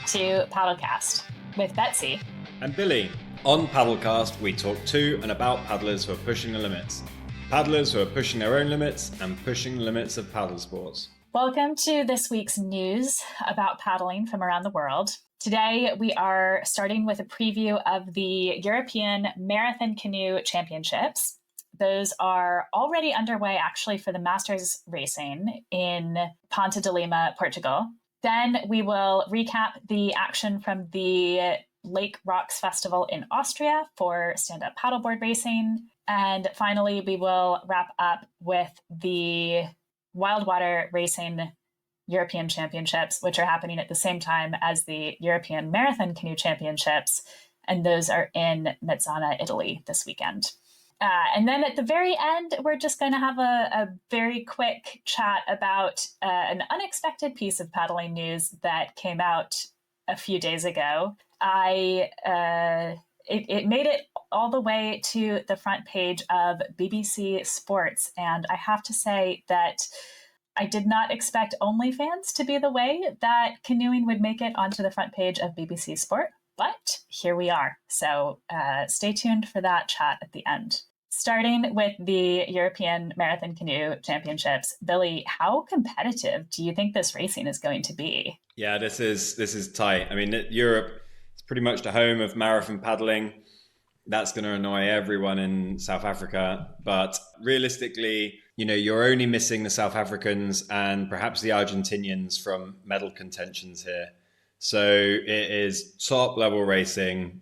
to Paddlecast with Betsy and Billy. On Paddlecast, we talk to and about paddlers who are pushing the limits. Paddlers who are pushing their own limits and pushing the limits of paddle sports. Welcome to this week's news about paddling from around the world. Today, we are starting with a preview of the European Marathon Canoe Championships. Those are already underway, actually, for the Masters Racing in Ponte de Lima, Portugal. Then we will recap the action from the Lake Rocks Festival in Austria for stand-up paddleboard racing. And finally, we will wrap up with the Wildwater Racing European Championships, which are happening at the same time as the European Marathon Canoe Championships. And those are in Mazzana, Italy this weekend. And then at the very end, we're just going to have a very quick chat about an unexpected piece of paddling news that came out a few days ago. It made it all the way to the front page of BBC Sports. And I have to say that I did not expect OnlyFans to be the way that canoeing would make it onto the front page of BBC Sport. But here we are. So stay tuned for that chat at the end. Starting with the European Marathon Canoe Championships, Billy, how competitive do you think this racing is going to be? Yeah, this is tight. I mean, Europe is pretty much the home of marathon paddling. That's going to annoy everyone in South Africa. But realistically, you're only missing the South Africans and perhaps the Argentinians from medal contentions here. So it is top level racing.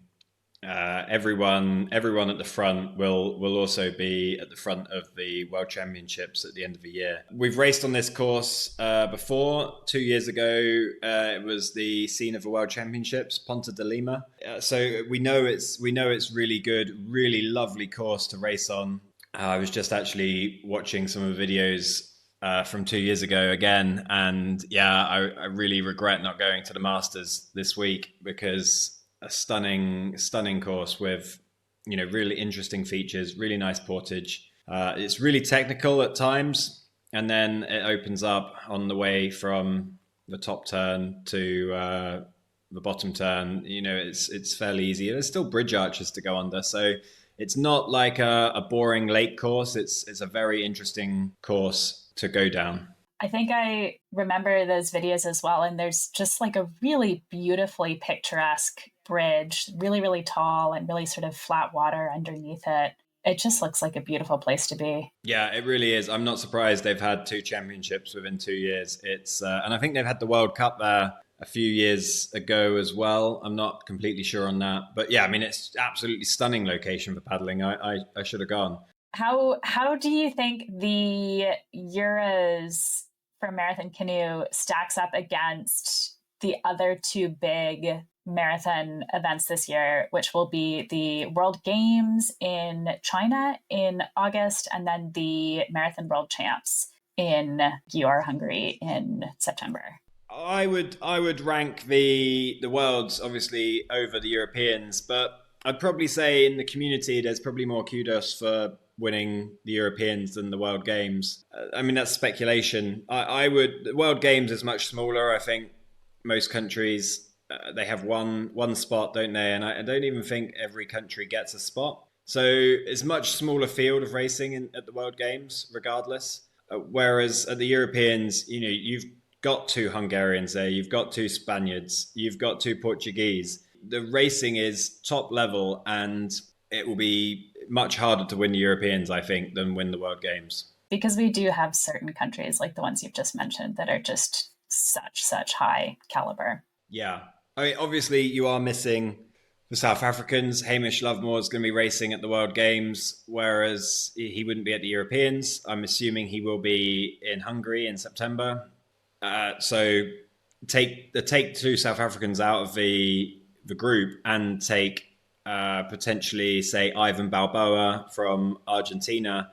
Everyone at the front will also be at the front of the World Championships at the end of the year. We've raced on this course before. 2 years ago, it was the scene of the World Championships, Ponte de Lima. So we know it's really good, really lovely course to race on. I was just actually watching some of the videos from 2 years ago again, and I really regret not going to the Masters this week because a stunning course with, really interesting features, really nice portage. It's really technical at times, and then it opens up on the way from the top turn to the bottom turn. It's fairly easy. There's still bridge arches to go under, so it's not like a boring lake course. It's a very interesting course to go down. I think I remember those videos as well. And there's just like a really beautifully picturesque bridge, really, really tall and really sort of flat water underneath it. It just looks like a beautiful place to be. Yeah, it really is. I'm not surprised they've had 2 championships within 2 years. It's and I think they've had the World Cup there a few years ago as well. I'm not completely sure on that. But yeah, I mean, it's absolutely stunning location for paddling. I should have gone. How do you think the Euros for Marathon Canoe stacks up against the other 2 big marathon events this year, which will be the World Games in China in August and then the Marathon World Champs in Győr, Hungary in September? I would rank the Worlds obviously over the Europeans, but I'd probably say in the community there's probably more kudos for winning the Europeans than the World Games. I mean, that's speculation. The World Games is much smaller. I think most countries, they have one spot, don't they? And I don't even think every country gets a spot. So it's a much smaller field of racing at the World Games, regardless. Whereas at the Europeans, you've got 2 Hungarians there, you've got 2 Spaniards, you've got 2 Portuguese. The racing is top level, and it will be much harder to win the Europeans, I think, than win the World Games. Because we do have certain countries, like the ones you've just mentioned, that are just such high caliber. Yeah. I mean, obviously, you are missing the South Africans. Hamish Lovemore is going to be racing at the World Games, whereas he wouldn't be at the Europeans. I'm assuming he will be in Hungary in September. So take 2 South Africans out of the group and take potentially, say, Ivan Balboa from Argentina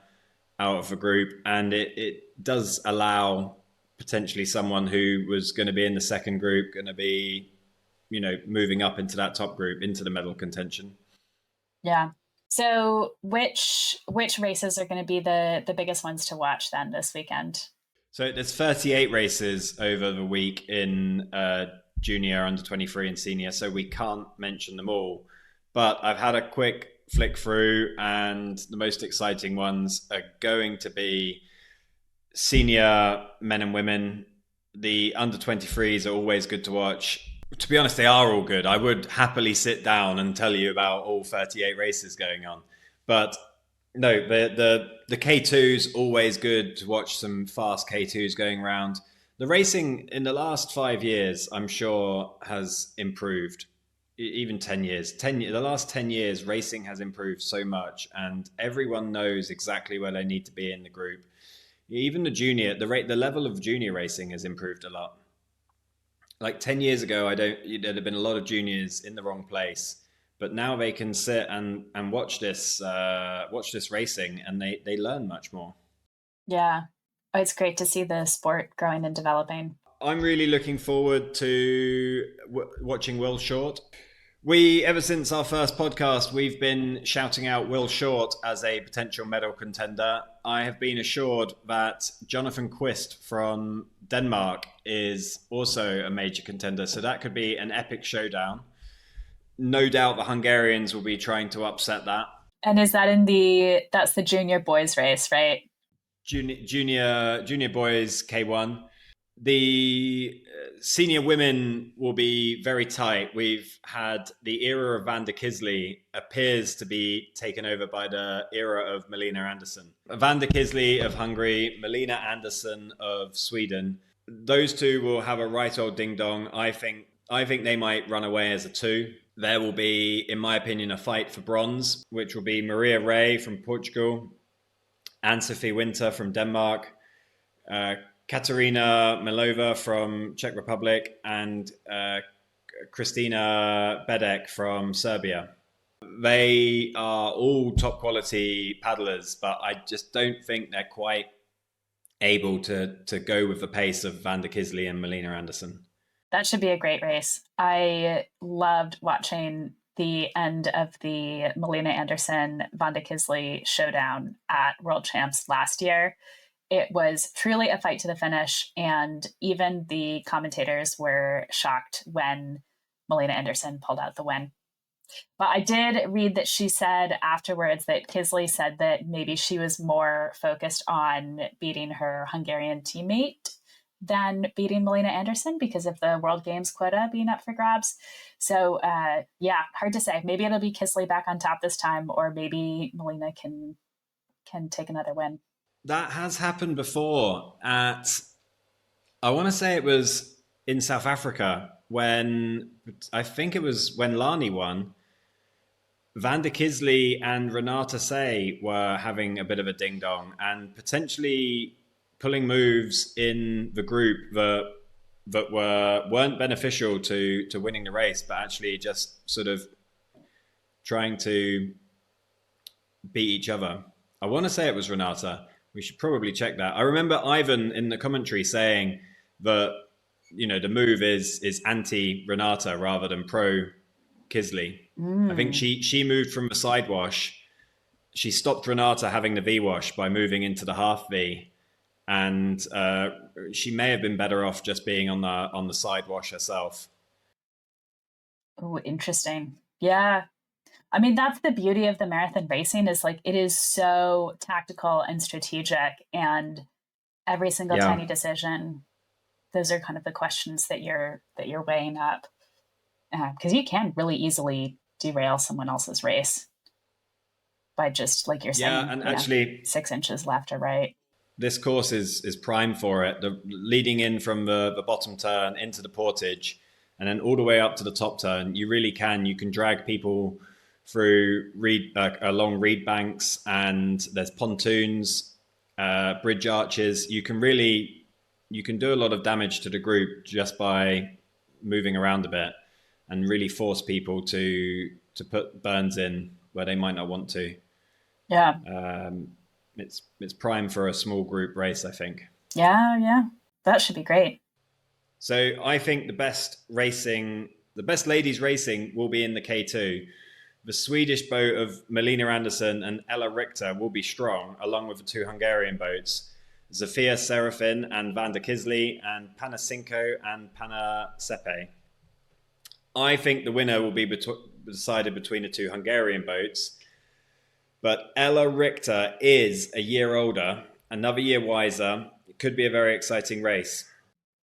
out of the group. And it does allow potentially someone who was going to be in the second group, going to be, moving up into that top group, into the medal contention. Yeah. So which races are going to be the biggest ones to watch then this weekend? So there's 38 races over the week in junior, under 23 and senior, so we can't mention them all. But I've had a quick flick through, and the most exciting ones are going to be senior men and women. The under 23s are always good to watch. To be honest, they are all good. I would happily sit down and tell you about all 38 races going on. But no, the K2s, always good to watch some fast K2s going around. The racing in the last 5 years, I'm sure, has improved. Even 10 years. The last 10 years, racing has improved so much, and everyone knows exactly where they need to be in the group. Even the junior, the level of junior racing has improved a lot. Like 10 years ago, there'd have been a lot of juniors in the wrong place, but now they can sit and watch this racing, and they learn much more. Yeah, it's great to see the sport growing and developing. I'm really looking forward to watching Will Short. Ever since our first podcast, we've been shouting out Will Short as a potential medal contender. I have been assured that Jonathan Quist from Denmark is also a major contender, so that could be an epic showdown. No doubt the Hungarians will be trying to upset that. And is that that's the junior boys race, right? Junior boys K1. The senior women will be very tight. We've had the era of Vanda Kiszli appears to be taken over by the era of Melina Andersson. Vanda Kiszli of Hungary, Melina Andersson of Sweden. Those two will have a right old ding dong. I think they might run away as a two. There will be, in my opinion, a fight for bronze, which will be Maria Ray from Portugal, Anne-Sophie Winter from Denmark, Katarina Melova from Czech Republic, and Kristina Bedek from Serbia. They are all top quality paddlers, but I just don't think they're quite able to go with the pace of Vanda Kiszli and Melina Andersson. That should be a great race. I loved watching the end of the Melina Andersson Vanda Kiszli showdown at World Champs last year. It was truly a fight to the finish, and even the commentators were shocked when Melina Andersson pulled out the win. But I did read that she said afterwards that Kiszli said that maybe she was more focused on beating her Hungarian teammate than beating Melina Andersson because of the World Games quota being up for grabs. So hard to say. Maybe it'll be Kiszli back on top this time, or maybe Melina can take another win. That has happened before I want to say it was in South Africa when Lani won. Vanda Kiszli and Renata Say were having a bit of a ding dong and potentially pulling moves in the group that weren't beneficial to winning the race, but actually just sort of trying to beat each other. I want to say it was Renata. We should probably check that. I remember Ivan in the commentary saying that, the move is anti-Renata rather than pro-Kiszli. I think she moved from the side wash. She stopped Renata having the V-wash by moving into the half V. And she may have been better off just being on the side wash herself. Oh, interesting. Yeah. I mean, that's the beauty of the marathon racing is like it is so tactical and strategic, and every single tiny decision, those are kind of the questions that you're weighing up, because you can really easily derail someone else's race by just like you're saying, and actually 6 inches left or right. This course is prime for it. The leading in from the bottom turn into the portage, and then all the way up to the top turn, you can drag people through along reed banks, and there's pontoons, bridge arches. You can do a lot of damage to the group just by moving around a bit and really force people to put burns in where they might not want to. Yeah. It's prime for a small group race, I think. Yeah. That should be great. So I think the best ladies racing will be in the K2. The Swedish boat of Melina Andersson and Ella Richter will be strong, along with the two Hungarian boats, Zofia Serafin and Vanda Kiszli, and Panasinko and Pana Sepe. I think the winner will be decided between the two Hungarian boats. But Ella Richter is a year older, another year wiser. It could be a very exciting race.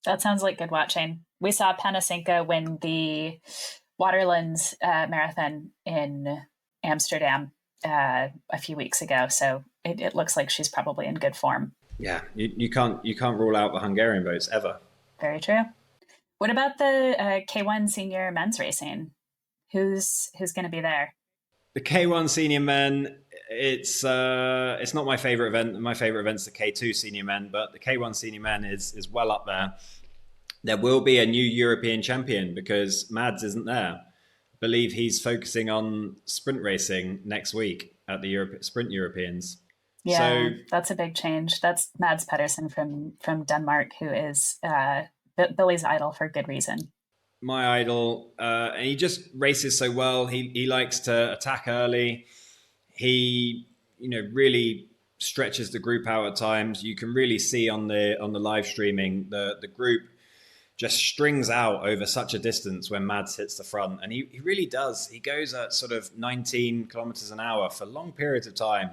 That sounds like good watching. We saw Panasenko win the Waterlands Marathon in Amsterdam a few weeks ago. So it looks like she's probably in good form. Yeah, you can't rule out the Hungarian boats ever. Very true. What about the K1 senior men's racing? Who's going to be there? The K1 senior men, it's not my favorite event. My favorite event's the K2 senior men, but the K1 senior men is well up there. There will be a new European champion because Mads isn't there. I believe he's focusing on sprint racing next week at the Sprint Europeans. Yeah, so, that's a big change. That's Mads Pedersen from Denmark, who is Billy's idol for good reason. My idol, and he just races so well. He likes to attack early. He, really stretches the group out at times. You can really see on the live streaming the group just strings out over such a distance when Mads hits the front, and he really does. He goes at sort of 19 kilometers an hour for long periods of time,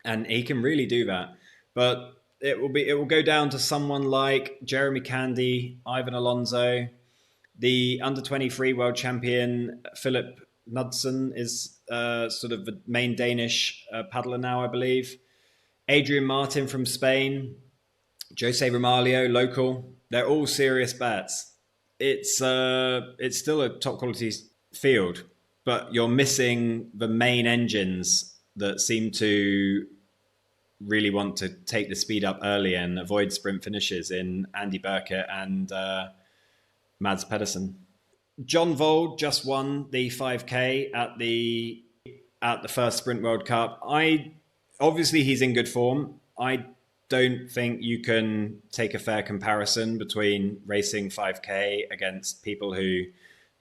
and he can really do that. But it will go down to someone like Jeremy Candy, Ivan Alonso. The under-23 world champion, Philip Knudsen, is sort of the main Danish paddler now, I believe. Adrian Martin from Spain, Jose Ramalho, local. They're all serious bets. It's still a top quality field, but you're missing the main engines that seem to really want to take the speed up early and avoid sprint finishes in Andy Burkett and Mads Pedersen. John Vold just won the 5K at the first Sprint World Cup. Obviously he's in good form. I don't think you can take a fair comparison between racing 5K against people who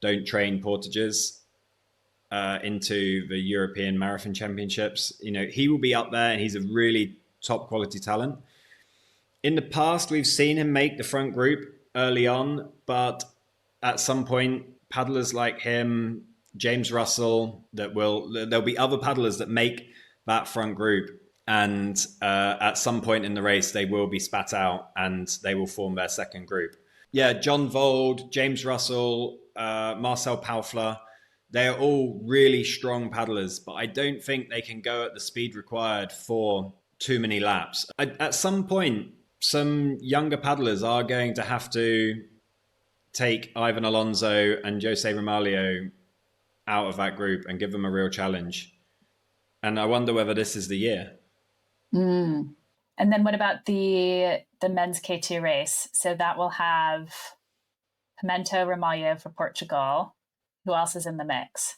don't train portages into the European Marathon Championships. He will be up there, and he's a really top quality talent. In the past, we've seen him make the front group early on, but at some point, paddlers like him, James Russell, there'll be other paddlers that make that front group, and at some point in the race, they will be spat out and they will form their second group. Yeah, John Vold, James Russell, Marcel Paufler, they are all really strong paddlers, but I don't think they can go at the speed required for too many laps. At some point, some younger paddlers are going to have to take Ivan Alonso and Jose Ramalho out of that group and give them a real challenge. And I wonder whether this is the year. And then what about the men's K2 race? So that will have Pimenta, Ramalho for Portugal. Who else is in the mix?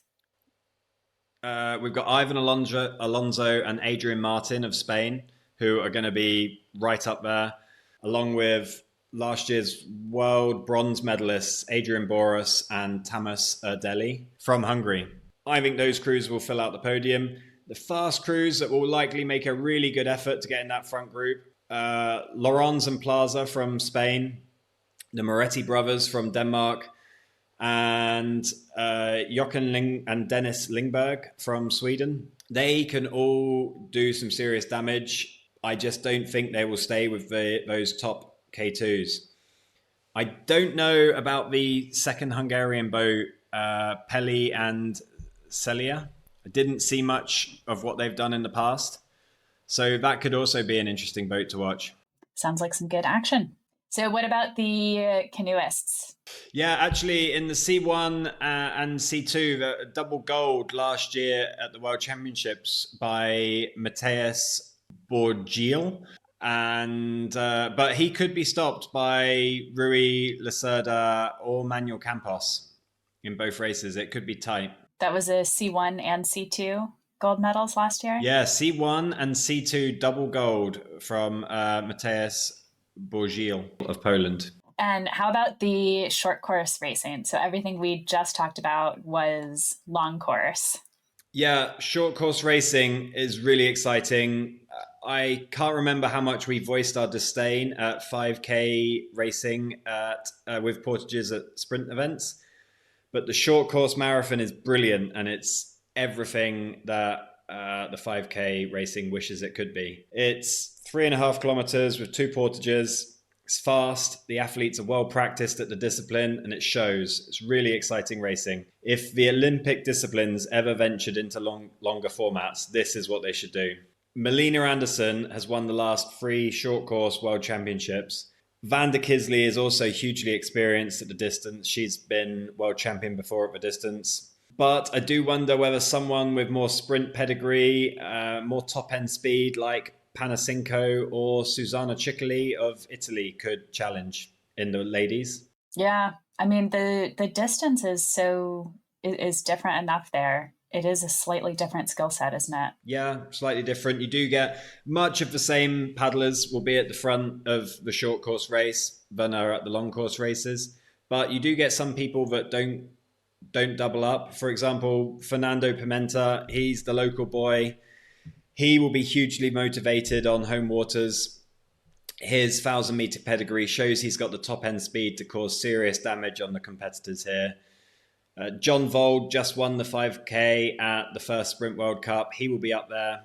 We've got Ivan Alonso and Adrian Martin of Spain, who are going to be right up there, along with last year's world bronze medalists, Adrian Boris and Tamas Erdeli from Hungary. I think those crews will fill out the podium. The fast crews that will likely make a really good effort to get in that front group, Laurens and Plaza from Spain, the Moretti brothers from Denmark, and Joakim and Dennis Lindberg from Sweden. They can all do some serious damage. I just don't think they will stay with those top K2s. I don't know about the second Hungarian boat, Peli and Celia. I didn't see much of what they've done in the past. So that could also be an interesting boat to watch. Sounds like some good action. So what about the canoeists? Yeah, actually in the C1 and C2, the double gold last year at the World Championships by Matthias Borgil. And but he could be stopped by Rui Lacerda or Manuel Campos in both races. It could be tight. That was a C1 and C2 gold medals last year? Yeah, C1 and C2 double gold from Matthias Borgil of Poland. And how about the short course racing? So everything we just talked about was long course. Yeah, short course racing is really exciting. I can't remember how much we voiced our disdain at 5K racing with portages at sprint events. But the short course marathon is brilliant, and it's everything that the 5K racing wishes it could be. It's 3.5 kilometers with 2 portages. It's fast. The athletes are well practiced at the discipline, and it shows. It's really exciting racing. If the Olympic disciplines ever ventured into longer formats, this is what they should do. Melina Andersson has won the last 3 short course world championships. Vanda Kiszli is also hugely experienced at the distance. She's been world champion before at the distance. But I do wonder whether someone with more sprint pedigree, more top-end speed like Panasinko or Susanna Ciccoli of Italy could challenge in the ladies. Yeah, I mean the distance is different enough there. It is a slightly different skill set, isn't it? Yeah, slightly different. You do get much of the same paddlers will be at the front of the short course race than are at the long course races, but you do get some people that don't double up. For example, Fernando Pimenta, he's the local boy. He will be hugely motivated on home waters. His 1,000-meter pedigree shows he's got the top end speed to cause serious damage on the competitors here. John Vold just won the 5K at the first Sprint World Cup. He will be up there.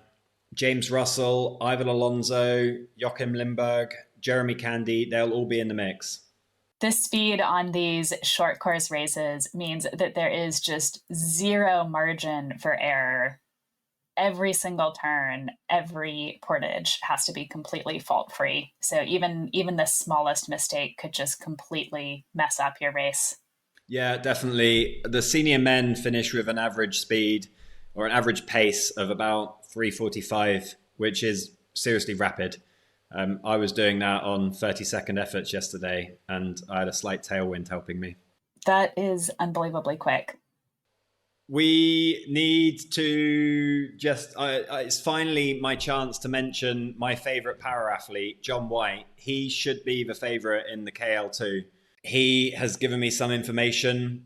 James Russell, Ivan Alonso, Joakim Lindberg, Jeremy Candy, they'll all be in the mix. The speed on these short course races means that there is just zero margin for error. Every single turn, every portage has to be completely fault-free. So even the smallest mistake could just completely mess up your race. Yeah, definitely. The senior men finish with an average speed or an average pace of about 3:45, which is seriously rapid. I was doing that on 30-second efforts yesterday, and I had a slight tailwind helping me. That is unbelievably quick. We need to it's finally my chance to mention my favorite para athlete, John White. He should be the favorite in the KL2. He has given me some information.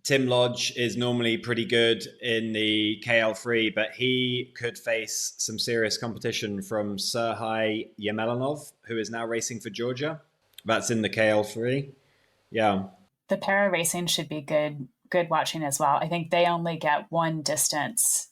Tim Lodge is normally pretty good in the KL3, but he could face some serious competition from Serhii Yemelanov, who is now racing for Georgia. That's in the KL3. Yeah. The para racing should be good watching as well. I think they only get one distance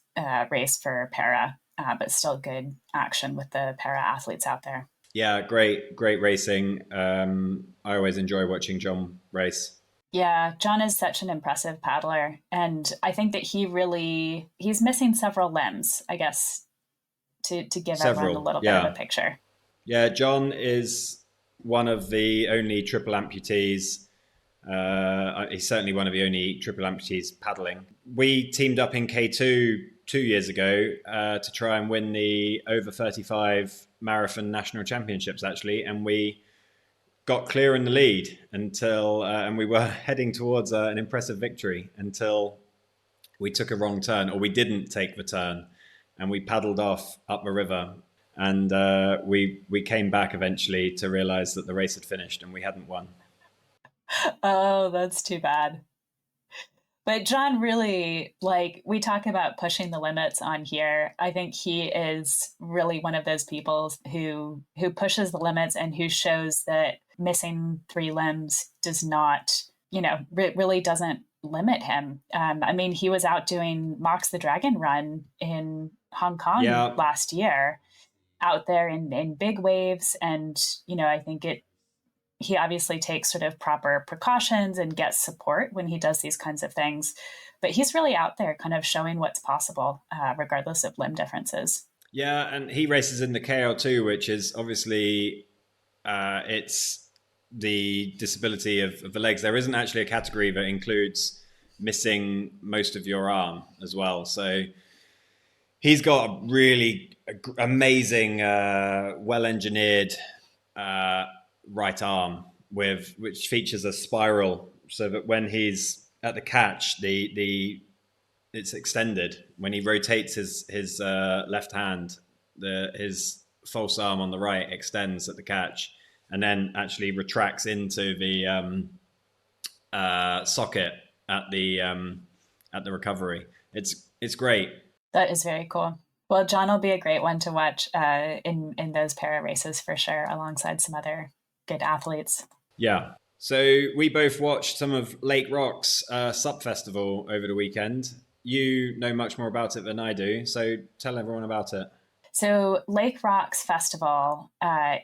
race for para, but still good action with the para athletes out there. Yeah, great racing. I always enjoy watching John race. Yeah, John is such an impressive paddler. And I think that he's missing several limbs, I guess, to give everyone a little bit of a picture. Yeah, John is one of the only triple amputees. He's certainly one of the only triple amputees paddling. We teamed up in K2 2 years ago to try and win the over 35 marathon national championships, actually. And we got clear in the lead until, and we were heading towards an impressive victory until we took a wrong turn, or we didn't take the turn, and we paddled off up the river. And we came back eventually to realize that the race had finished and we hadn't won. Oh, that's too bad. But John really, we talk about pushing the limits on here. I think he is really one of those people who pushes the limits and who shows that missing 3 limbs does not, really doesn't limit him. I mean, he was out doing Mox the Dragon Run in Hong Kong last year, out there in big waves. And, I think he obviously takes sort of proper precautions and gets support when he does these kinds of things. But he's really out there kind of showing what's possible, regardless of limb differences. Yeah, and he races in the KL2, which is obviously, it's the disability of the legs. There isn't actually a category that includes missing most of your arm as well. So he's got a really amazing, well-engineered right arm which features a spiral, so that when he's at the catch, it's extended. When he rotates his left hand, his false arm on the right extends at the catch, and then actually retracts into the socket at the recovery. It's great. That is very cool. Well, John will be a great one to watch in those para races for sure, alongside some other good athletes. Yeah. So we both watched some of Lake Rocks SUP Festival over the weekend. You know much more about it than I do, so tell everyone about it. So, Lake Rocks Festival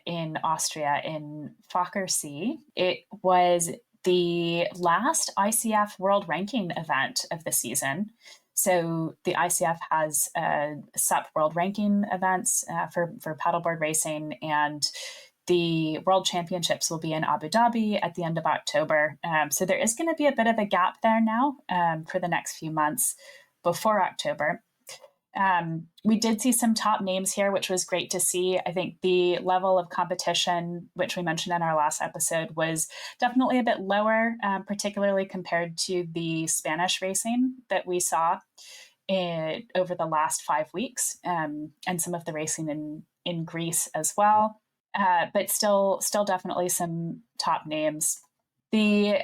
in Austria, in Focker, it was the last ICF World Ranking event of the season. So, the ICF has SUP World Ranking events for paddleboard racing, and the World Championships will be in Abu Dhabi at the end of October. So, there is going to be a bit of a gap there now for the next few months before October. We did see some top names here, which was great to see. I think the level of competition, which we mentioned in our last episode, was definitely a bit lower, particularly compared to the Spanish racing that we saw over the last 5 weeks, and some of the racing in Greece as well. But still definitely some top names. The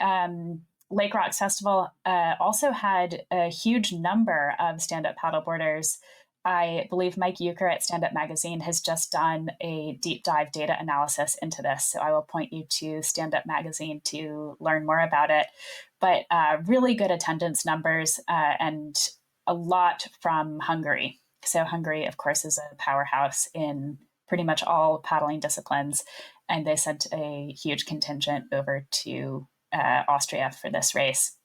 Lake Rocks Festival also had a huge number of stand-up paddleboarders. I believe Mike Euchre at Stand Up Magazine has just done a deep dive data analysis into this. So I will point you to Stand Up Magazine to learn more about it. But really good attendance numbers and a lot from Hungary. So Hungary, of course, is a powerhouse in pretty much all paddling disciplines. And they sent a huge contingent over to Austria for this race.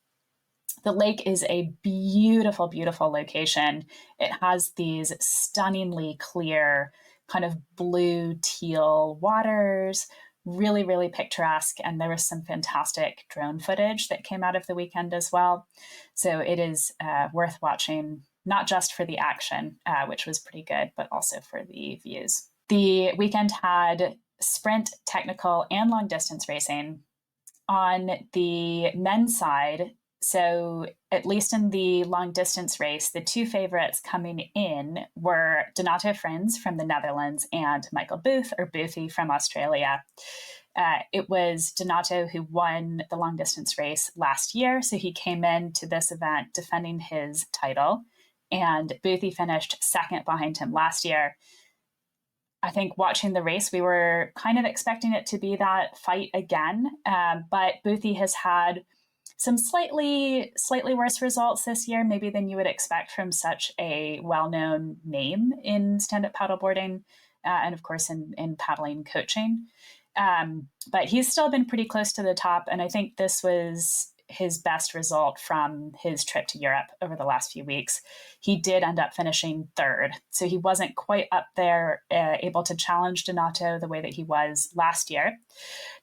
The lake is a beautiful, beautiful location. It has these stunningly clear, kind of blue teal waters, really, really picturesque. And there was some fantastic drone footage that came out of the weekend as well. So it is worth watching, not just for the action, which was pretty good, but also for the views. The weekend had sprint, technical, and long distance racing. On the men's side, so at least in the long distance race, the two favorites coming in were Donato Frins from the Netherlands and Michael Booth, or Boothie, from Australia. It was Donato who won the long distance race last year, so he came into this event defending his title, and Boothie finished second behind him last year. I think watching the race, we were kind of expecting it to be that fight again, but Boothie has had some slightly worse results this year, maybe than you would expect from such a well-known name in stand-up paddleboarding, and of course in paddling coaching. But he's still been pretty close to the top, and I think this was his best result from his trip to Europe over the last few weeks. He did end up finishing third, so he wasn't quite up there able to challenge Donato the way that he was last year.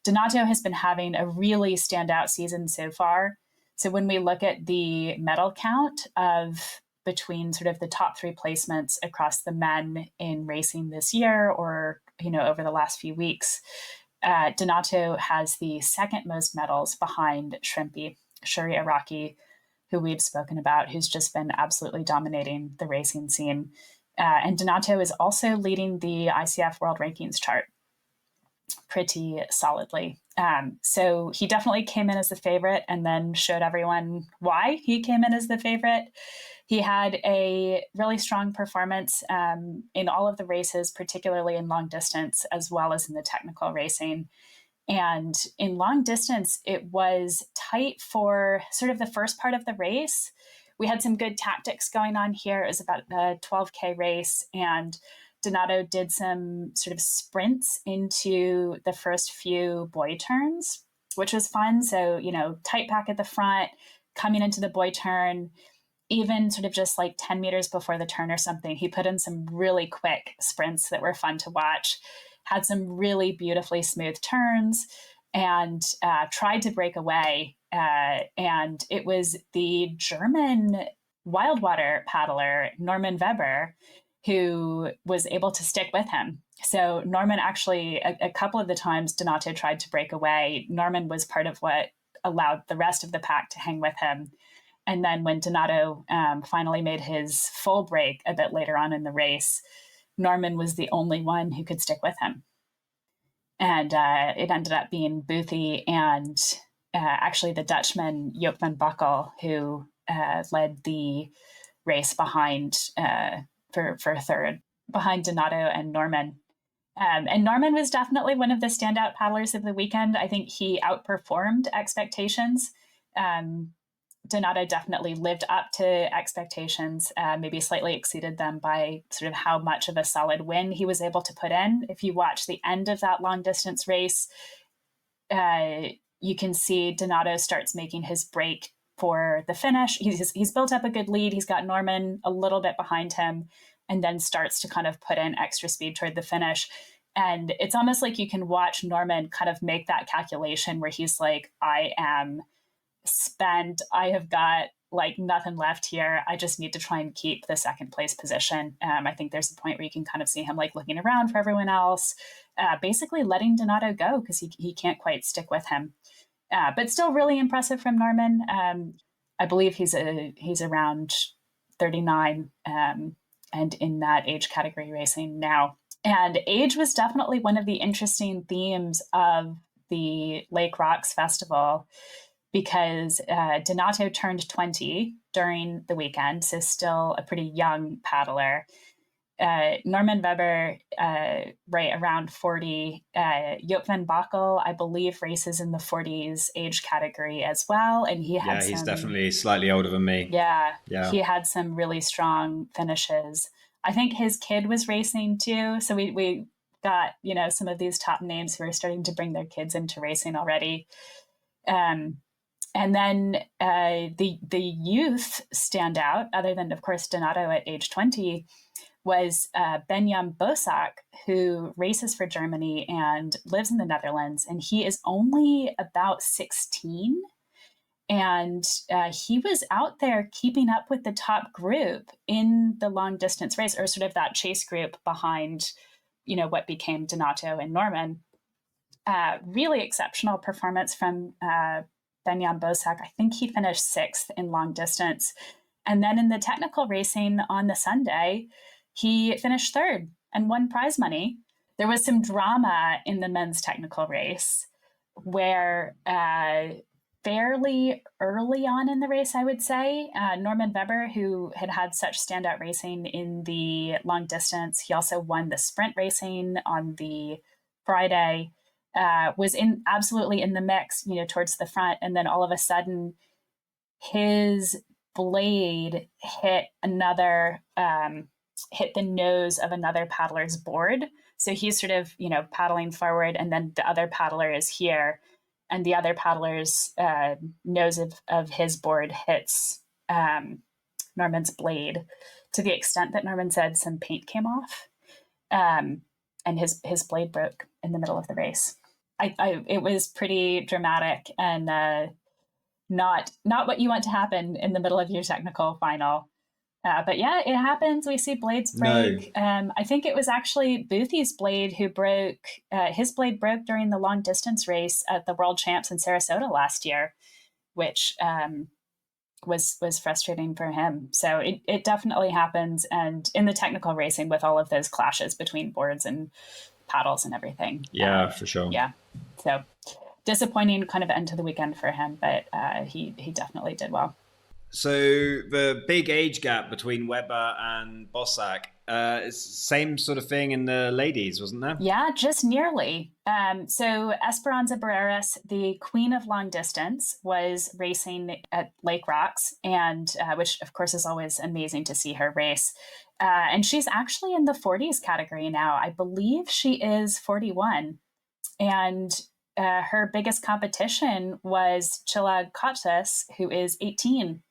Donato has been having a really standout season so far. So when we look at the medal count of between sort of the top three placements across the men in racing this year, or over the last few weeks, Donato has the second most medals behind Shrimpy, Shuri Araki, who we've spoken about, who's just been absolutely dominating the racing scene. And Donato is also leading the ICF World Rankings chart pretty solidly. So he definitely came in as the favorite and then showed everyone why he came in as the favorite. He had a really strong performance in all of the races, particularly in long distance, as well as in the technical racing. And in long distance, it was tight for sort of the first part of the race. We had some good tactics going on here. It was about a 12K race, and Donato did some sort of sprints into the first few buoy turns, which was fun. So, tight pack at the front, coming into the buoy turn, even sort of just like 10 meters before the turn or something, he put in some really quick sprints that were fun to watch, had some really beautifully smooth turns, and tried to break away. And it was the German wildwater paddler, Norman Weber, who was able to stick with him. So Norman actually, a couple of the times Donato tried to break away, Norman was part of what allowed the rest of the pack to hang with him. And then when Donato finally made his full break a bit later on in the race, Norman was the only one who could stick with him. And it ended up being Boothie and actually the Dutchman, Joop van Buckel, who led the race behind for third, behind Donato and Norman. And Norman was definitely one of the standout paddlers of the weekend. I think he outperformed expectations. Donato definitely lived up to expectations, maybe slightly exceeded them by sort of how much of a solid win he was able to put in. If you watch the end of that long distance race, you can see Donato starts making his break for the finish. He's built up a good lead. He's got Norman a little bit behind him, and then starts to kind of put in extra speed toward the finish. And it's almost like you can watch Norman kind of make that calculation where he's like, I am spent. I have got like nothing left here. I just need to try and keep the second place position. I think there's a point where you can kind of see him like looking around for everyone else, basically letting Donato go because he can't quite stick with him. But still really impressive from Norman. I believe he's around 39 and in that age category racing now. And age was definitely one of the interesting themes of the Lake Rocks Festival, because Donato turned 20 during the weekend, so still a pretty young paddler. Norman Weber, right around 40. Joop van Bakel, I believe, races in the 40s age category as well. And he's definitely slightly older than me. Yeah. He had some really strong finishes. I think his kid was racing too. So we got, some of these top names who are starting to bring their kids into racing already. And then the youth standout, other than, of course, Donato at age 20, was Benjamin Bosak, who races for Germany and lives in the Netherlands. And he is only about 16. And he was out there keeping up with the top group in the long distance race, or sort of that chase group behind, what became Donato and Norman. Really exceptional performance from Benjamin Bosak. I think he finished 6th in long distance. And then in the technical racing on the Sunday, he finished 3rd and won prize money. There was some drama in the men's technical race where fairly early on in the race, I would say, Norman Weber, who had such standout racing in the long distance, he also won the sprint racing on the Friday, was absolutely in the mix, towards the front. And then all of a sudden, his blade hit the nose of another paddler's board. So he's sort of, paddling forward, and then the other paddler is here, and the other paddler's nose of his board hits Norman's blade, to the extent that Norman said some paint came off, and his blade broke in the middle of the race. It was pretty dramatic and not what you want to happen in the middle of your technical final. But yeah, it happens. We see blades break. No. I think it was actually Boothy's blade who broke. His blade broke during the long distance race at the World Champs in Sarasota last year, which was frustrating for him. So it definitely happens. And in the technical racing, with all of those clashes between boards and paddles and everything. Yeah, for sure. Yeah. So disappointing kind of end to the weekend for him, but he definitely did well. So the big age gap between Weber and Bosak, it's the same sort of thing in the ladies, wasn't there? Yeah, just nearly. So Esperanza Barreras, the queen of long distance, was racing at Lake Rocks, and which of course is always amazing to see her race. And she's actually in the 40s category now. I believe she is 41. And her biggest competition was Chilla Kotas, who is 18.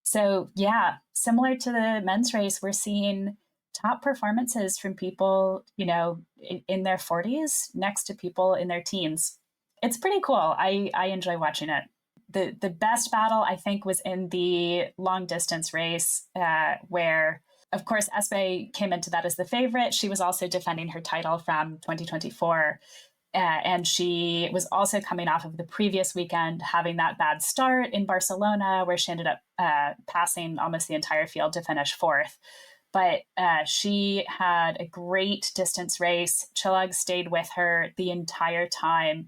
So yeah, similar to the men's race, we're seeing top performances from people, in their 40s next to people in their teens. It's pretty cool. I enjoy watching it. The best battle, I think, was in the long distance race, where, of course, Espe came into that as the favorite. She was also defending her title from 2024. And she was also coming off of the previous weekend, having that bad start in Barcelona, where she ended up passing almost the entire field to finish 4th. But she had a great distance race. Chillag stayed with her the entire time.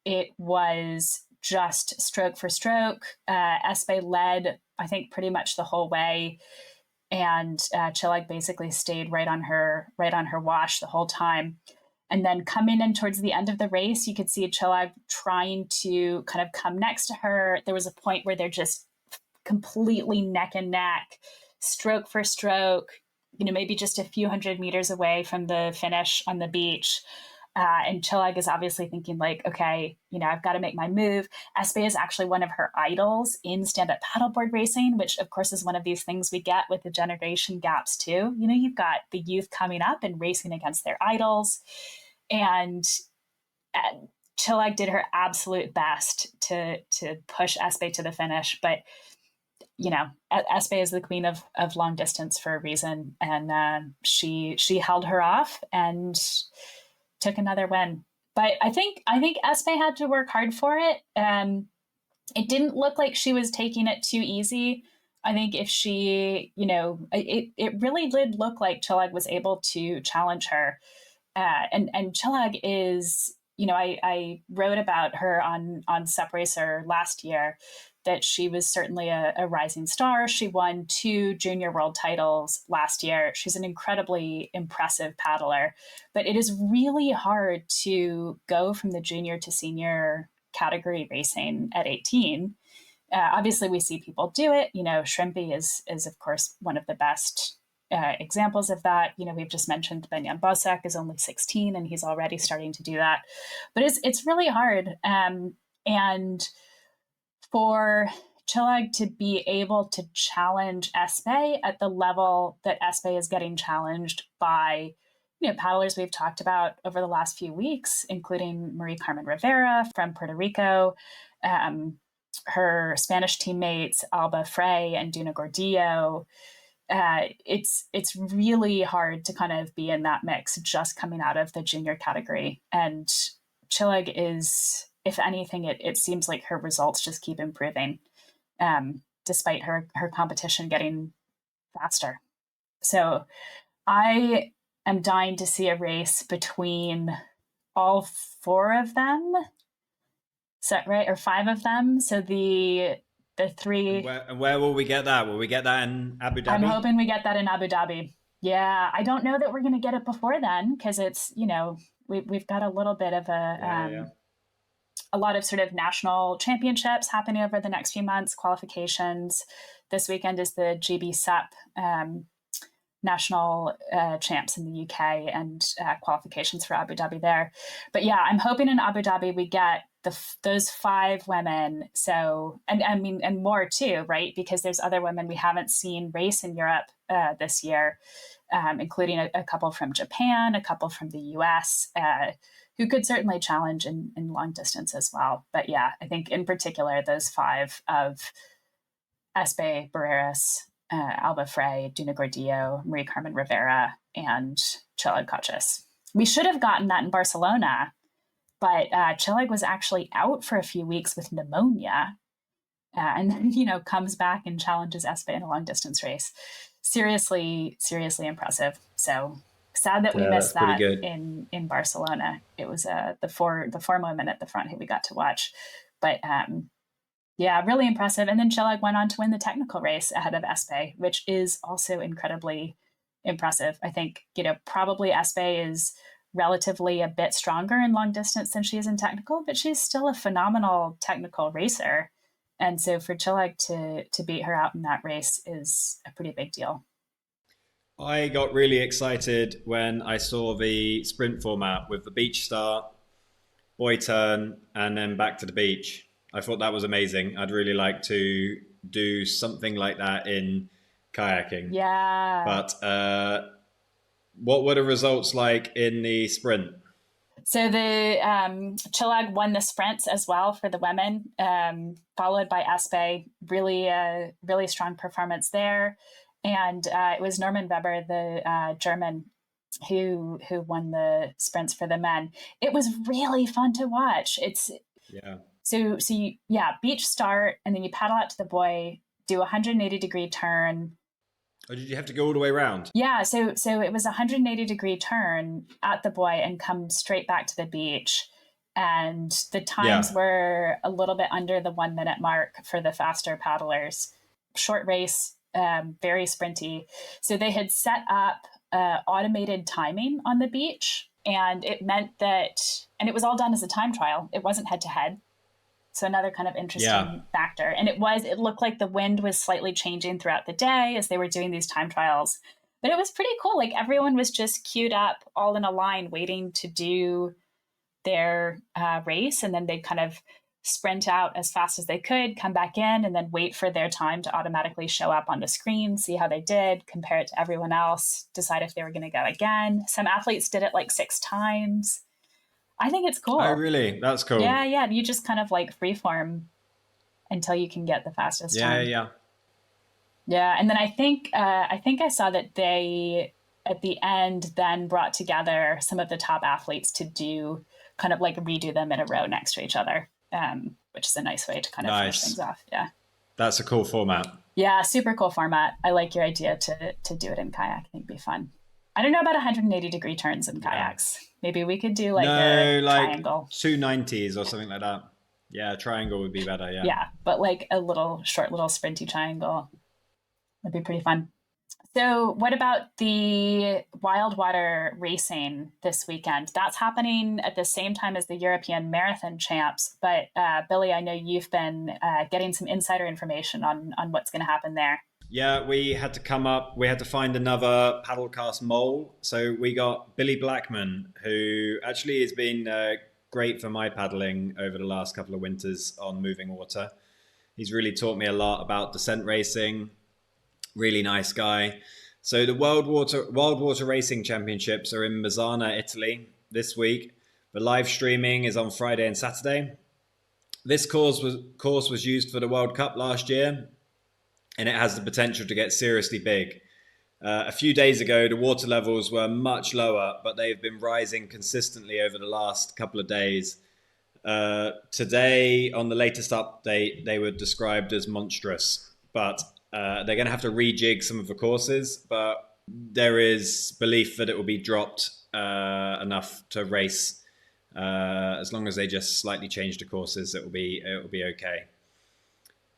It was just stroke for stroke. Espe led, I think, pretty much the whole way. and Chileg basically stayed right on her wash the whole time. And then coming in towards the end of the race, you could see Chileg trying to kind of come next to her. There was a point where they're just completely neck and neck, stroke for stroke, maybe just a few hundred meters away from the finish on the beach. And Chileg is obviously thinking like, okay, I've got to make my move. Espe is actually one of her idols in stand-up paddleboard racing, which of course is one of these things we get with the generation gaps too. You've got the youth coming up and racing against their idols. And Chileg did her absolute best to push Espe to the finish. But, Espe is the queen of long distance for a reason. And she held her off and took another win. But I think Espe had to work hard for it. It didn't look like she was taking it too easy. I think if she, it really did look like Chileg was able to challenge her. And Chileg is, I wrote about her on SUP Racer last year, that she was certainly a rising star. She won 2 junior world titles last year. She's an incredibly impressive paddler, but it is really hard to go from the junior to senior category racing at 18. Obviously, we see people do it. Shrimpy is of course one of the best examples of that. We've just mentioned Benjan Bosek is only 16 and he's already starting to do that. But it's really hard. And for Chileg to be able to challenge Espe at the level that Espe is getting challenged by, paddlers we've talked about over the last few weeks, including Marie Carmen Rivera from Puerto Rico, her Spanish teammates Alba Frey and Duna Gordillo. It's really hard to kind of be in that mix just coming out of the junior category. And Chileg is, if anything, it seems like her results just keep improving, despite her competition getting faster. So I am dying to see a race between all 4 of them. So, right, or 5 of them. So the 3. And where will we get that? Will we get that in Abu Dhabi? I'm hoping we get that in Abu Dhabi. Yeah, I don't know that we're going to get it before then, because it's, we've got a little bit of a lot of sort of national championships happening over the next few months, qualifications. This weekend is the GB SUP national champs in the UK and qualifications for Abu Dhabi there. But yeah, I'm hoping in Abu Dhabi we get those 5 women. So, and more too, right? Because there's other women we haven't seen race in Europe this year, including a couple from Japan, a couple from the US, who could certainly challenge in long distance as well. But yeah, I think in particular, those 5 of Espe Barreras, Alba Frey, Duna Gordillo, Marie Carmen Rivera, and Chileg Koches. We should have gotten that in Barcelona, but Chileg was actually out for a few weeks with pneumonia, and then, comes back and challenges Espe in a long distance race. Seriously impressive. So sad that we missed that in Barcelona. It was the four women at the front who we got to watch, but yeah, really impressive. And then Chileg went on to win the technical race ahead of Espe, which is also incredibly impressive. I think, probably Espe is relatively a bit stronger in long distance than she is in technical, but she's still a phenomenal technical racer. And so for Chileg to beat her out in that race is a pretty big deal. I got really excited when I saw the sprint format with the beach start, boy turn, and then back to the beach. I thought that was amazing. I'd really like to do something like that in kayaking. Yeah. But what were the results like in the sprint? So the Chileg won the sprints as well for the women, followed by Espe. Really strong performance there. And it was Norman Weber, the German, who won the sprints for the men. It was really fun to watch. So beach start, and then you paddle out to the buoy, do a 180-degree turn. Oh, did you have to go all the way around? Yeah, so it was a 180-degree turn at the buoy and come straight back to the beach. And the times were a little bit under the 1 minute mark for the faster paddlers. Short race, very sprinty. So they had set up automated timing on the beach, and it meant that, and it was all done as a time trial. It wasn't head to head. So another kind of interesting factor. And it looked like the wind was slightly changing throughout the day as they were doing these time trials. But it was pretty cool. Like everyone was just queued up all in a line waiting to do their race. And then they'd kind of sprint out as fast as they could, come back in, and then wait for their time to automatically show up on the screen, see how they did, compare it to everyone else, decide if they were going to go again. Some athletes did it like 6 times. I think it's cool. Oh, really? That's cool. Yeah. You just kind of like freeform until you can get the fastest time. Yeah. And then I think I saw that they, at the end, then brought together some of the top athletes to do kind of like redo them in a row next to each other, which is a nice way to kind of finish things off. Yeah. That's a cool format. Yeah. Super cool format. I like your idea to do it in kayak. I think it'd be fun. I don't know about 180-degree turns in kayaks. Maybe we could do like a triangle. 290s or something like that. Yeah, triangle would be better. Yeah, but like a short little sprinty triangle would be pretty fun. So what about the Wildwater Racing this weekend? That's happening at the same time as the European Marathon Champs. But Billy, I know you've been getting some insider information on what's going to happen there. Yeah, we had to find another paddlecast mole. So we got Billy Blackman, who actually has been great for my paddling over the last couple of winters on moving water. He's really taught me a lot about descent racing. Really nice guy. So the Wildwater Racing Championships are in Mazzana, Italy this week. The live streaming is on Friday and Saturday. This course was used for the World Cup last year, and it has the potential to get seriously big. A few days ago, the water levels were much lower, but they've been rising consistently over the last couple of days. Today, on the latest update, they were described as monstrous, but they're going to have to rejig some of the courses, but there is belief that it will be dropped enough to race. As long as they just slightly change the courses, it will be okay.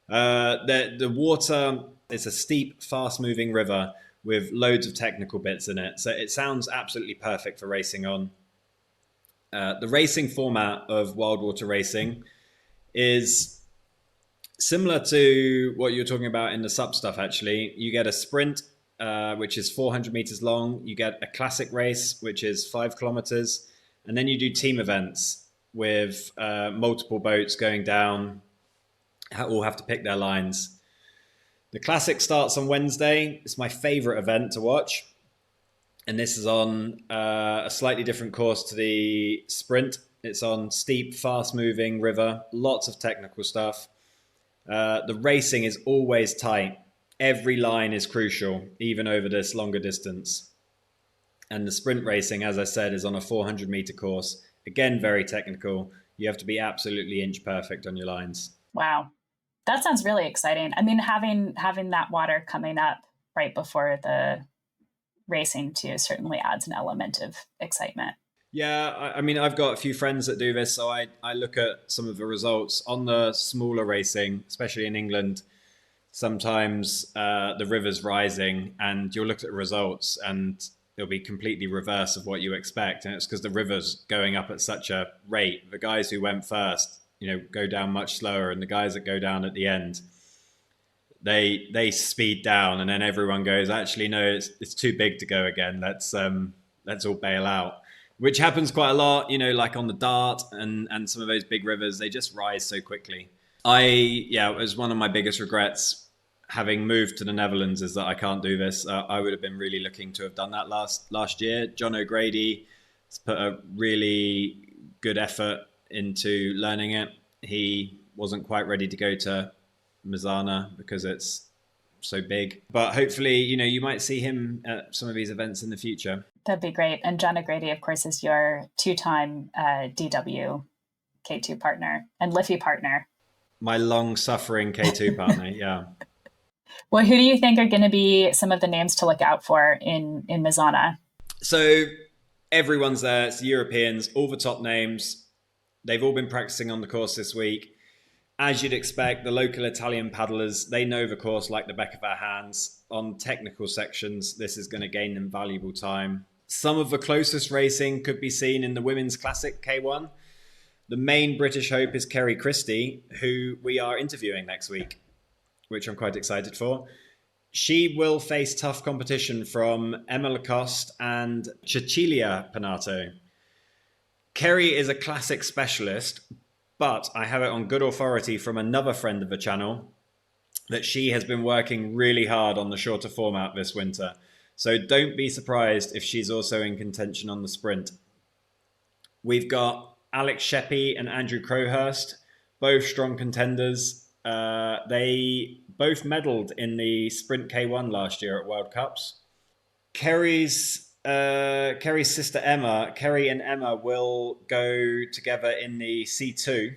The water is a steep, fast-moving river with loads of technical bits in it. So it sounds absolutely perfect for racing on. The racing format of Wildwater Racing is similar to what you were talking about in the SUP stuff, actually. You get a sprint, which is 400 meters long. You get a classic race, which is 5 kilometers. And then you do team events with multiple boats going down. All have to pick their lines. The classic starts on Wednesday. It's my favorite event to watch. And this is on a slightly different course to the sprint. It's on steep, fast-moving river, lots of technical stuff. The racing is always tight. Every line is crucial, even over this longer distance. And the sprint racing, as I said, is on a 400-meter course. Again, very technical. You have to be absolutely inch perfect on your lines. Wow. That sounds really exciting. I mean, having that water coming up right before the racing too certainly adds an element of excitement. Yeah, I mean, I've got a few friends that do this, so I look at some of the results on the smaller racing, especially in England. Sometimes the river's rising and you'll look at the results and it'll be completely reverse of what you expect. And it's because the river's going up at such a rate. The guys who went first, go down much slower, and the guys that go down at the end, they speed down, and then everyone goes, actually, no, it's too big to go again. Let's all bail out, which happens quite a lot, like on the Dart and some of those big rivers, they just rise so quickly. It was one of my biggest regrets having moved to the Netherlands is that I can't do this. I would have been really looking to have done that last year. John O'Grady has put a really good effort into learning it. He wasn't quite ready to go to Mazzana because it's so big, but hopefully you might see him at some of these events in the future. That'd be great. And John O'Grady, of course, is your 2-time DW K2 partner and Liffey partner. My long-suffering K2 partner. Yeah. Well, who do you think are going to be some of the names to look out for in Mazzana? So everyone's there. It's the Europeans, all the top names. They've all been practicing on the course this week. As you'd expect, the local Italian paddlers, they know the course like the back of their hands. On technical sections, this is going to gain them valuable time. Some of the closest racing could be seen in the Women's Classic K1. The main British hope is Kerry Christie, who we are interviewing next week, which I'm quite excited for. She will face tough competition from Emma Lacoste and Cecilia Panato. Kerry is a classic specialist, but I have it on good authority from another friend of the channel that she has been working really hard on the shorter format this winter. So don't be surprised if she's also in contention on the sprint. We've got Alex Sheppy and Andrew Crowhurst, both strong contenders. They both medaled in the Sprint K1 last year at World Cups. Kerry's sister Emma, Kerry and Emma will go together in the C2.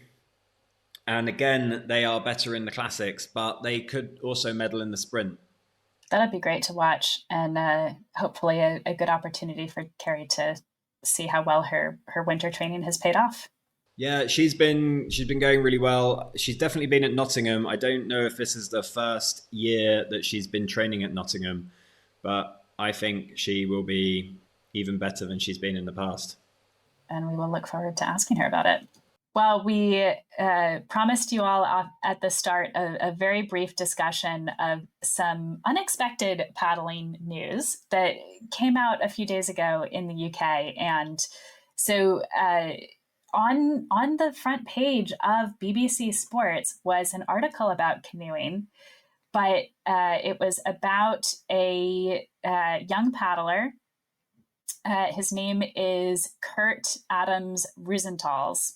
And again, they are better in the classics, but they could also medal in the sprint. That'd be great to watch, and hopefully a good opportunity for Kerry to see how well her winter training has paid off. Yeah, she's been going really well. She's definitely been at Nottingham. I don't know if this is the first year that she's been training at Nottingham, but I think she will be even better than she's been in the past. And we will look forward to asking her about it. Well, we promised you all at the start a very brief discussion of some unexpected paddling news that came out a few days ago in the UK. And so on the front page of BBC Sports was an article about canoeing, but it was about a young paddler. His name is Kurt Adams Roozentals.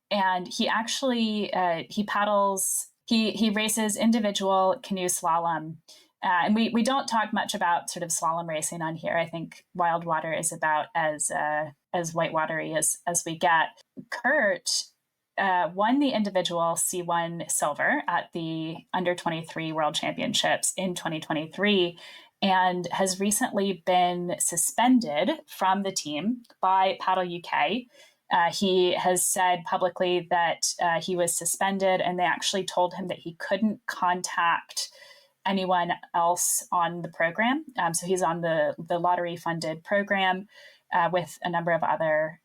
And he actually, he races individual canoe slalom. And we don't talk much about sort of slalom racing on here. I think Wildwater is about as whitewatery as we get. Kurt won the individual C1 silver at the Under 23 World Championships in 2023 and has recently been suspended from the team by Paddle UK. He has said publicly that he was suspended, and they actually told him that he couldn't contact anyone else on the program. So he's on the lottery-funded program with a number of other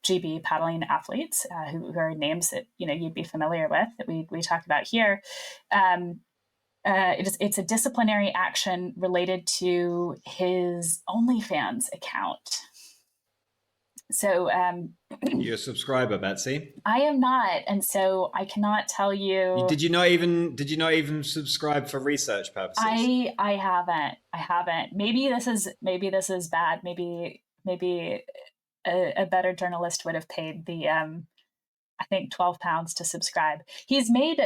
GB paddling athletes who are names that you'd be familiar with that we talked about here. It's a disciplinary action related to his OnlyFans account. So you're a subscriber, Betsy? I am not, and so I cannot tell you. Did you not even subscribe for research purposes? I haven't. Maybe this is bad. Maybe a better journalist would have paid the I think £12 to subscribe. He's made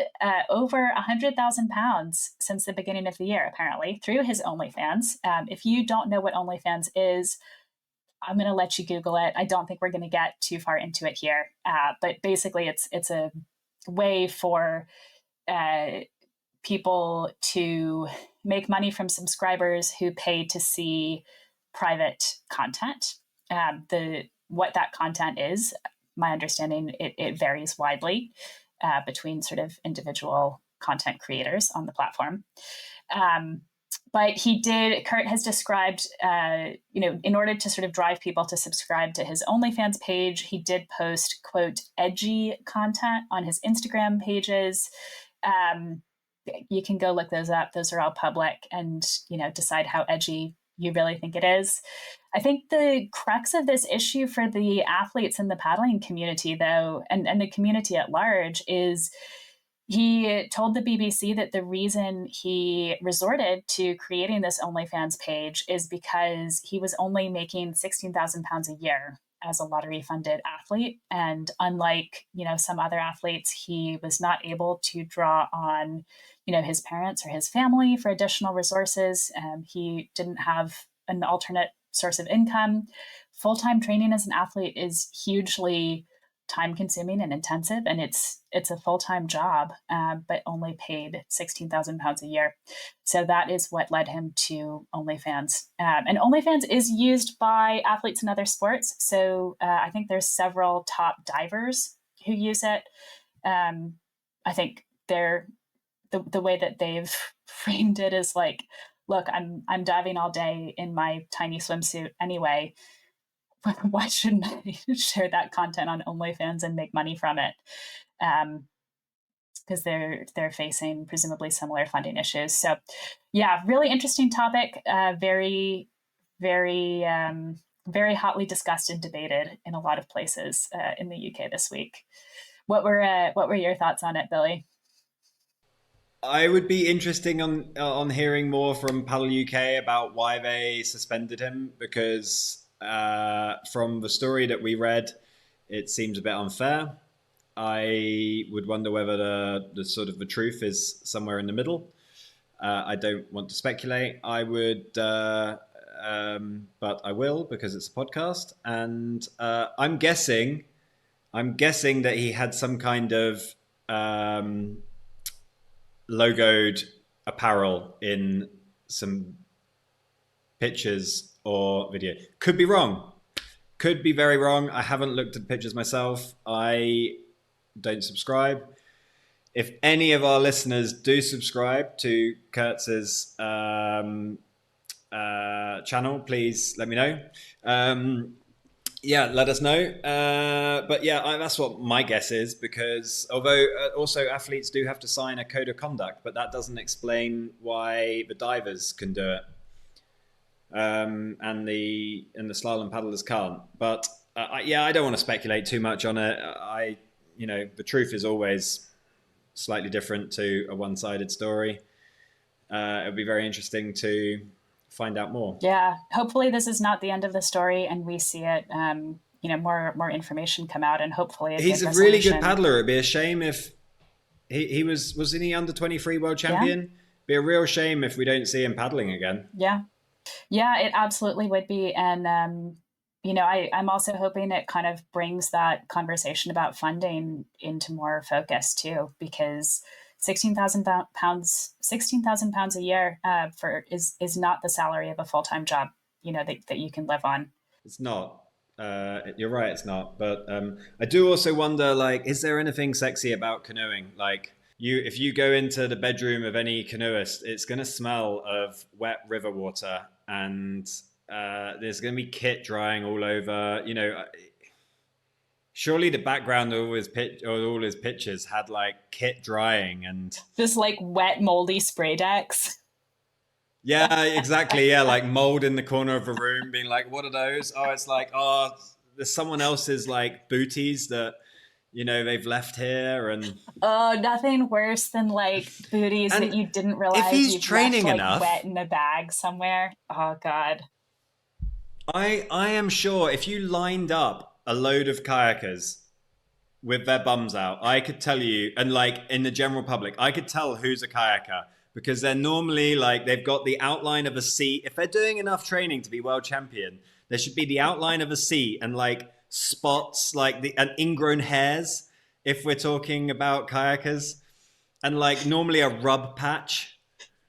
over £100,000 since the beginning of the year, apparently, through his OnlyFans. If you don't know what OnlyFans is, I'm going to let you Google it. I don't think we're going to get too far into it here. But basically, it's a way for people to make money from subscribers who pay to see private content. What that content is, my understanding, it varies widely between sort of individual content creators on the platform. But Kurt has described, in order to sort of drive people to subscribe to his OnlyFans page, he did post, quote, edgy content on his Instagram pages. You can go look those up. Those are all public and, decide how edgy you really think it is. I think the crux of this issue for the athletes in the paddling community, though, and the community at large, is he told the BBC that the reason he resorted to creating this OnlyFans page is because he was only making £16,000 a year as a lottery-funded athlete. And unlike, some other athletes, he was not able to draw on, his parents or his family for additional resources. He didn't have an alternate source of income. Full-time training as an athlete is hugely time-consuming and intensive, and it's a full-time job, but only paid £16,000 a year. So that is what led him to OnlyFans. And OnlyFans is used by athletes in other sports. So I think there's several top divers who use it. I think the way that they've framed it is like, look, I'm diving all day in my tiny swimsuit anyway. Why shouldn't I share that content on OnlyFans and make money from it? Because they're facing presumably similar funding issues. So, yeah, really interesting topic. Very, very, very hotly discussed and debated in a lot of places in the UK this week. What were your thoughts on it, Billy? I would be interesting on hearing more from Paddle UK about why they suspended him, because from the story that we read, it seems a bit unfair. I would wonder whether the sort of the truth is somewhere in the middle. I don't want to speculate. I would, but I will, because it's a podcast, and I'm guessing that he had some kind of logoed apparel in some pictures or video. Could be wrong. Could be very wrong. I haven't looked at pictures myself. I don't subscribe. If any of our listeners do subscribe to Kurtz's channel, please let me know. Yeah, let us know. But yeah, that's what my guess is, because although also athletes do have to sign a code of conduct, but that doesn't explain why the divers can do it, and the slalom paddlers can't. But I don't want to speculate too much on it. The truth is always slightly different to a one-sided story. It would be very interesting to find out more. Yeah, hopefully this is not the end of the story, and we see it. More information come out, and hopefully he's a really good paddler. It'd be a shame if he wasn't he under 23 world champion. Yeah. Be a real shame if we don't see him paddling again. Yeah, it absolutely would be, and I'm also hoping it kind of brings that conversation about funding into more focus too, because £16,000 a year is not the salary of a full-time job, that you can live on. It's not. You're right, it's not. But I do also wonder, like, is there anything sexy about canoeing? Like, if you go into the bedroom of any canoeist, it's going to smell of wet river water, and there's going to be kit drying all over. Surely the background of all his pictures had like kit drying and just like wet, moldy spray decks. Yeah, exactly. Yeah, like mold in the corner of a room, being like, "What are those?" Oh, it's like, there's someone else's like booties that they've left here, and nothing worse than like booties that you didn't realize if he's training left, enough, wet in a bag somewhere. Oh God. I am sure if you lined up a load of kayakers with their bums out, I could tell you, and like in the general public, I could tell who's a kayaker, because they're normally like, they've got the outline of a seat. If they're doing enough training to be world champion, there should be the outline of a seat and like spots, like and ingrown hairs, if we're talking about kayakers, and like normally a rub patch.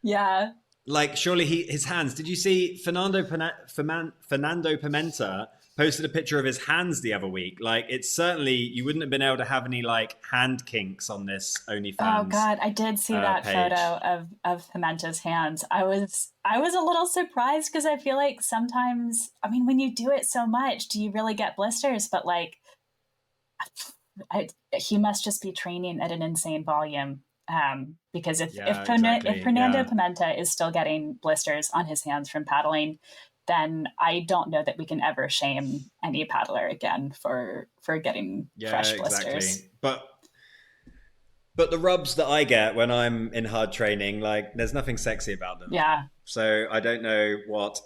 Yeah. Like surely his hands, did you see Fernando Pimenta posted a picture of his hands the other week? Like, it's certainly, you wouldn't have been able to have any like hand kinks on this OnlyFans. Oh God, I did see that page. photo of Pimenta's hands. I was a little surprised, because I feel like sometimes, when you do it so much, do you really get blisters? But like, he must just be training at an insane volume. Because if Fernando Pimenta is still getting blisters on his hands from paddling, then I don't know that we can ever shame any paddler again for getting fresh blisters. But the rubs that I get when I'm in hard training, like, there's nothing sexy about them. Yeah. So I don't know what.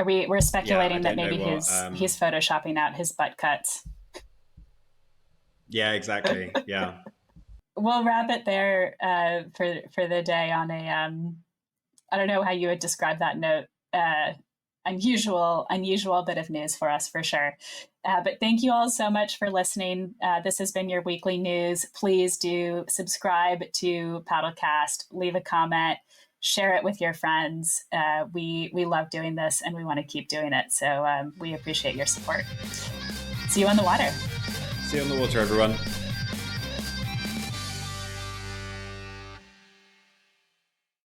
We're speculating that maybe he's photoshopping out his butt cuts. Yeah, exactly. Yeah. We'll wrap it there for the day on a I don't know how you would describe that note. Unusual bit of news for us, for sure. But thank you all so much for listening. This has been your weekly news. Please do subscribe to Paddlecast, leave a comment, share it with your friends. We love doing this, and we want to keep doing it. So we appreciate your support. See you on the water. See you on the water, everyone.